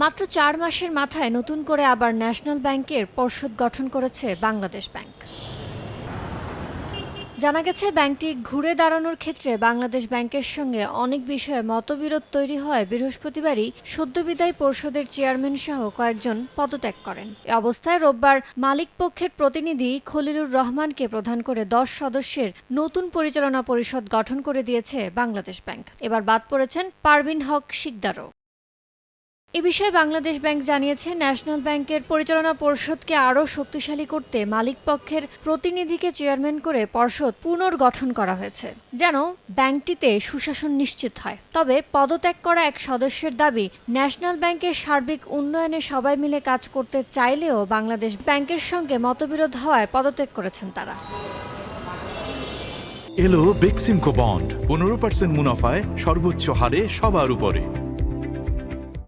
মাত্র ৪ মাসের মাথায় নতুন করে আবার ন্যাশনাল ব্যাংকের পর্ষদ গঠন করেছে বাংলাদেশ ব্যাংক। জানা গেছে, ব্যাংকটি ঘুরে দাঁড়ানোর ক্ষেত্রে বাংলাদেশ ব্যাংকের সঙ্গে অনেক বিষয়ে মতবিরোধ তৈরি হয় বৃহস্পতিবারই সদ্যবিদায়ী পর্ষদের চেয়ারম্যান সহ কয়েকজন পদত্যাগ করেন। এ অবস্থায় রোববার মালিকপক্ষের প্রতিনিধি খলিলুর রহমানকে প্রধান করে ১০ সদস্যের নতুন পরিচালনা পরিষদ গঠন করে দিয়েছে বাংলাদেশ ব্যাংক। এবার বাদ পড়েছেন পারভিন হক শিকদারও। এ বিষয়ে বাংলাদেশ ব্যাংক জানিয়েছে, ন্যাশনাল ব্যাংকের পরিচালনা পর্ষদকে আরও শক্তিশালী করতে মালিকপক্ষের প্রতিনিধিকে চেয়ারম্যান করে পর্ষদ পুনর্গঠন করা হয়েছে, যেন ব্যাংকটিতে সুশাসন নিশ্চিত হয়। তবে পদত্যাগ করা এক সদস্যের দাবি, ন্যাশনাল ব্যাংকের সার্বিক উন্নয়নে সবাই মিলে কাজ করতে চাইলেও বাংলাদেশ ব্যাংকের সঙ্গে মতবিরোধ হওয়ায় পদত্যাগ করেছেন তারা। এলো বেক্সিমকো বন্ড 15% মুনাফায় সর্বোচ্চ হারে সবার উপরে।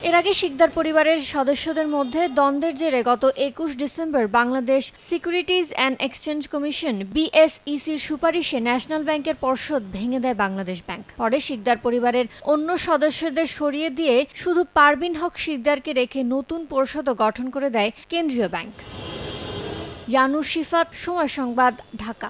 এর আগে শিকদার পরিবারের সদস্যদের মধ্যে দ্বন্দ্বের জেরে গত ২১ December Bangladesh Securities and Exchange Commission বিএসইসির সুপারিশে ন্যাশনাল ব্যাংকের পর্ষদ ভেঙে দেয় বাংলাদেশ ব্যাংক। পরে শিকদার পরিবারের অন্য সদস্যদের সরিয়ে দিয়ে শুধু পারভিন হক শিকদারকে রেখে নতুন পর্ষদও গঠন করে দেয় কেন্দ্রীয় ব্যাংক। ইয়ানুর শিফাত, সময় সংবাদ, ঢাকা।